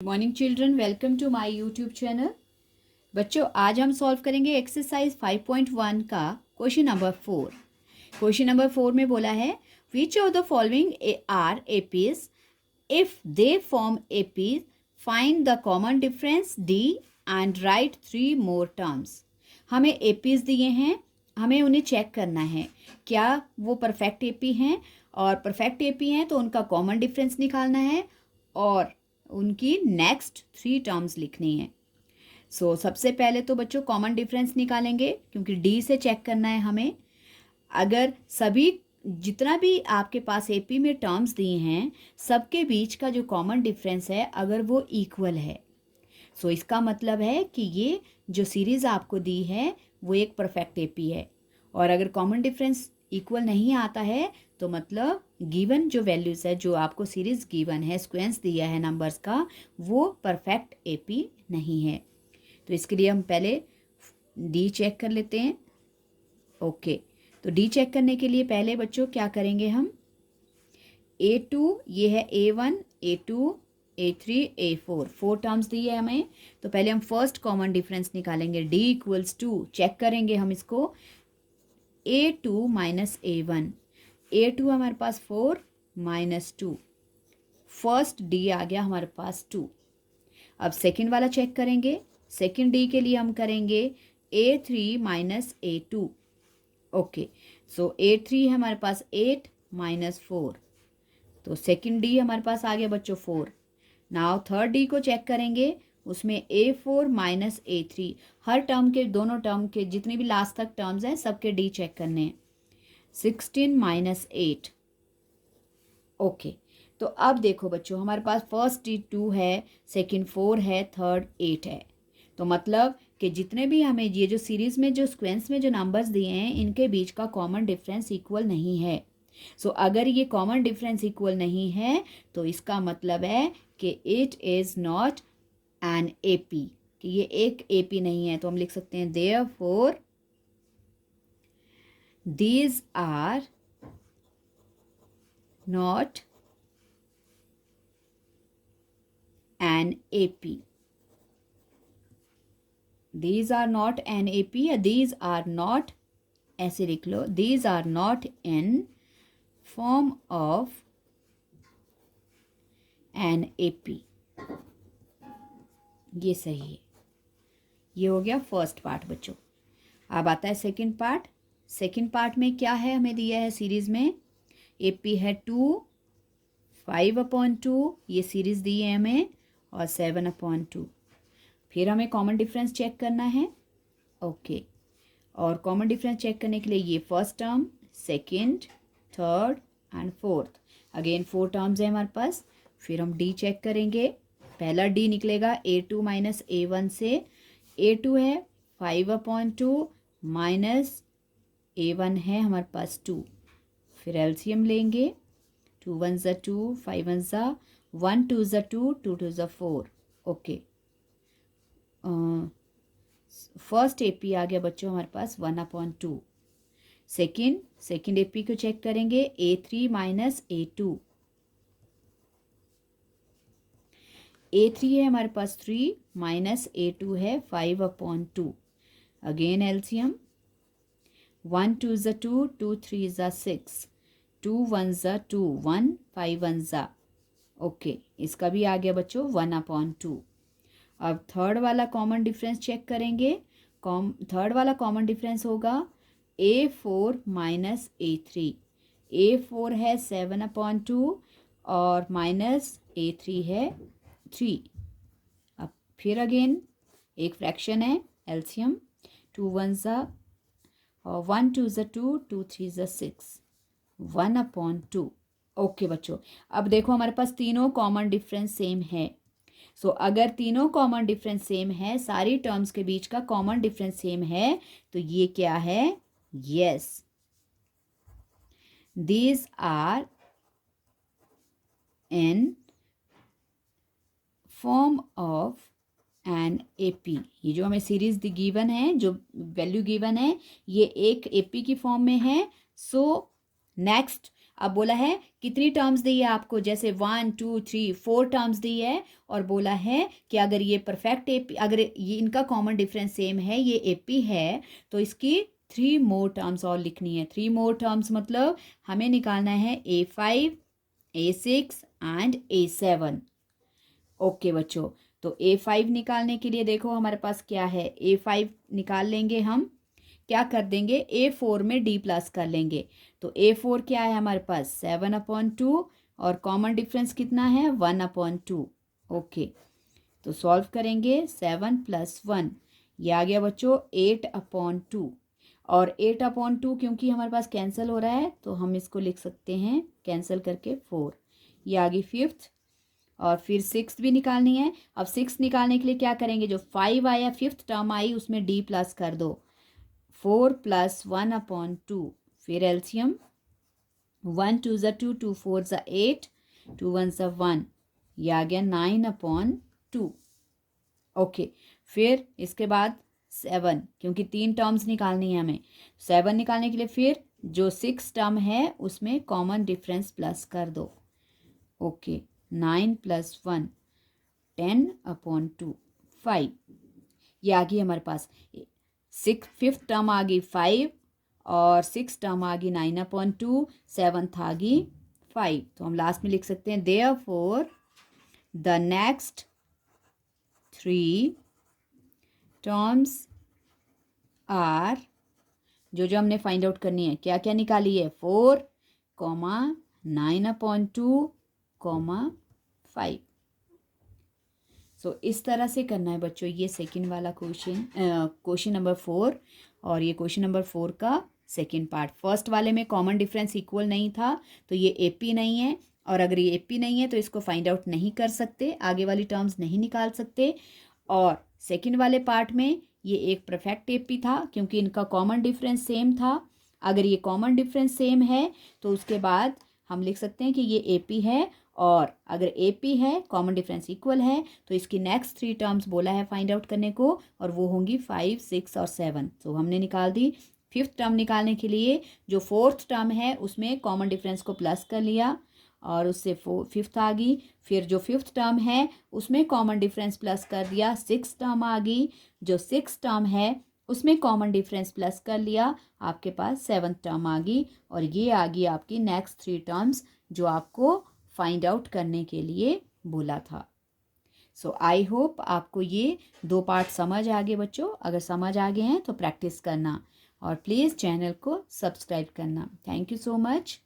Morning children, welcome to my YouTube channel. बच्चों, आज हम सॉल्व करेंगे एक्सरसाइज 5.1 का क्वेश्चन नंबर 4। क्वेश्चन नंबर 4 में बोला है which of the following are APs, if they form APs find the common difference d and write 3 more terms. हमें APs दिए हैं, हमें उन्हें चेक करना है क्या वो परफेक्ट एपी हैं, और परफेक्ट एपी हैं तो उनका कॉमन डिफरेंस निकालना है और उनकी नेक्स्ट 3 टर्म्स लिखनी है। सबसे पहले तो बच्चों कॉमन डिफरेंस निकालेंगे क्योंकि डी से चेक करना है हमें। अगर सभी जितना भी आपके पास एपी में टर्म्स दिए हैं सबके बीच का जो कॉमन डिफरेंस है अगर वो इक्वल है, इसका मतलब है कि ये जो सीरीज़ आपको दी है वो एक परफेक्ट एपी है। और अगर कॉमन डिफरेंस इक्वल नहीं आता है तो मतलब गिवन जो वैल्यूज़ है, जो आपको सीरीज़ गिवन है, सीक्वेंस दिया है नंबर्स का, वो परफेक्ट एपी नहीं है। तो इसके लिए हम पहले डी चेक कर लेते हैं। ओके, तो डी चेक करने के लिए पहले बच्चों क्या करेंगे हम, A2 ये है A1, A2, A3, A4, 4 terms दी है हमें। तो पहले हम फर्स्ट कॉमन डिफरेंस निकालेंगे, D इक्वल्स टू, चेक करेंगे हम इसको, A2 माइनस A1। A2 हमारे पास 4 माइनस 2, फर्स्ट D आ गया हमारे पास 2। अब सेकंड वाला चेक करेंगे, सेकंड D के लिए हम करेंगे A3 minus A2। Okay, A3 है हमारे पास 8 माइनस 4, तो सेकंड डी हमारे पास आ गया बच्चों 4। नाउ थर्ड डी को चेक करेंगे, उसमें A4 माइनस A3, हर टर्म के, दोनों टर्म के जितने भी लास्ट तक टर्म्स हैं सबके डी चेक करने हैं। 16 माइनस 8। ओके, तो अब देखो बच्चों हमारे पास फर्स्ट डी 2 है, सेकंड 4 है, थर्ड 8 है। तो मतलब कि जितने भी हमें ये जो सीरीज़ में जो सीक्वेंस में जो नंबर्स दिए हैं इनके बीच का कॉमन डिफरेंस इक्वल नहीं है। अगर ये कॉमन डिफरेंस इक्वल नहीं है तो इसका मतलब है कि it is not an AP, कि ये एक एपी नहीं है। तो हम लिख सकते हैं therefore these are not an AP, these are not an AP, या दीज आर नॉट, ऐसे लिख लो, these are not in form of an AP. ये सही है। ये हो गया फर्स्ट पार्ट बच्चों। अब आता है सेकंड पार्ट। सेकंड पार्ट में क्या है, हमें दिया है सीरीज में एपी है 2, 5/2, ये सीरीज दी है हमें, और 7/2। फिर हमें कॉमन डिफरेंस चेक करना है। ओके, और कॉमन डिफरेंस चेक करने के लिए ये first term, second, third and fourth, again 4 terms है हमारे पास। फिर हम डी चेक करेंगे, पहला डी निकलेगा A2 माइनस A1 से। A2 है 5/2 माइनस A1 है हमारे पास 2। फिर एलसीएम लेंगे, 2 1 ज़ा 2, 5 1 ज़ा 1, 2 ज़ा 2, 2 2 ज़ा 4। ओके, फर्स्ट एपी आ गया बच्चों हमारे पास 1/2। सेकेंड एपी को चेक करेंगे, A3 माइनस A2। A3 है हमारे पास 3 माइनस A2 है 5/2। अगेन एलसीएम, 1 2 ज़ा 2, 2 3 ज़ा 6, 2 1 ज़ा 2, 1 5 1 ज़ा। ओके, इसका भी आ गया बच्चों 1/2। अब थर्ड वाला कॉमन डिफरेंस चेक करेंगे। थर्ड वाला कॉमन डिफरेंस होगा A4 माइनस A3। A4 है 7/2 और माइनस A3 है 3। अब फिर अगेन एक फ्रैक्शन है, एलसीएम, 2 1 ज़ा और 1 2 ज़ा 2, 2 3 ज़ा 6, 1/2। ओके बच्चों, अब देखो हमारे पास तीनों कॉमन डिफरेंस सेम है। अगर तीनों कॉमन डिफरेंस सेम है, सारी टर्म्स के बीच का कॉमन डिफरेंस सेम है, तो ये क्या है, yes, these are in form of an AP. ये जो हमें सीरीज गिवन है, जो वैल्यू गिवन है, ये एक एपी की फॉर्म में है। नेक्स्ट अब बोला है कितनी टर्म्स दी है आपको, जैसे 1 2 3 4 टर्म्स दी है और बोला है कि अगर ये परफेक्ट एपी, अगर ये इनका कॉमन डिफरेंस सेम है, ये एपी है, तो इसकी 3 मोर टर्म्स और लिखनी है। 3 मोर टर्म्स मतलब हमें निकालना है A5 A6 and A7। Okay बच्चों, तो A5 निकालने के लिए देखो हमारे पास क्या है, A5 निकाल लेंगे हम, क्या कर देंगे A4 में D प्लस कर लेंगे। तो A4 क्या है हमारे पास 7/2 और कॉमन डिफरेंस कितना है 1/2। ओके, तो सॉल्व करेंगे 7 + 1, ये आ गया बच्चों 8/2 और 8/2 क्योंकि हमारे पास कैंसिल हो रहा है तो हम इसको लिख सकते हैं कैंसिल करके 4, ये आ गई 5th। और फिर 6 भी निकालनी है। अब 6 निकालने के लिए क्या करेंगे, जो 5 आया 5th टर्म आई उसमें D प्लस कर दो, 4 + 1/2, फिर एलसीएम 1 2 ज़ा 2 2 4 ज़ा 8 2 1 ज़ा 1, ये आ गया 9/2। ओके, फिर इसके बाद 7, क्योंकि 3 टर्म्स निकालनी है हमें, 7 निकालने के लिए फिर जो 6 टर्म है उसमें कॉमन डिफरेंस प्लस कर दो। ओके, 9 + 1 10/2 5, ये आ गई हमारे पास 5th टर्म आ गई 5 और 6 टर्म आ गई 9/2, 7th आ गई 5। तो हम लास्ट में लिख सकते हैं therefore the next 3 terms are, जो हमने फाइंड आउट करनी है, क्या क्या निकाली है 4, 9/2, 5। सो इस तरह से करना है बच्चों ये सेकंड वाला क्वेश्चन नंबर 4, और ये क्वेश्चन नंबर 4 का सेकंड पार्ट। फर्स्ट वाले में कॉमन डिफरेंस इक्वल नहीं था तो ये एपी नहीं है, और अगर ये एपी नहीं है तो इसको फाइंड आउट नहीं कर सकते, आगे वाली टर्म्स नहीं निकाल सकते। और सेकंड वाले पार्ट में ये एक परफेक्ट एपी था क्योंकि इनका कॉमन डिफरेंस सेम था। अगर ये कॉमन डिफरेंस सेम है तो उसके बाद हम लिख सकते हैं कि ये एपी है, और अगर एपी है कॉमन डिफरेंस इक्वल है तो इसकी नेक्स्ट 3 टर्म्स बोला है फाइंड आउट करने को, और वो होंगी 5 6 और 7। तो हमने निकाल दी। 5th टर्म निकालने के लिए जो 4th टर्म है उसमें कॉमन डिफरेंस को प्लस कर लिया और उससे 5th आ गई। फिर जो 5th टर्म है उसमें कॉमन डिफरेंस प्लस कर दिया, 6th टर्म आ गई। जो 6th टर्म है उसमें कॉमन डिफरेंस प्लस कर लिया, आपके पास 7th टर्म आ गई, और ये आ गई आपकी नेक्स्ट 3 टर्म्स जो आपको फाइंड आउट करने के लिए बोला था। सो आई होप आपको ये 2 पार्ट समझ आ गए बच्चों। अगर समझ आ गए हैं तो प्रैक्टिस करना और प्लीज़ चैनल को सब्सक्राइब करना। Thank you so much.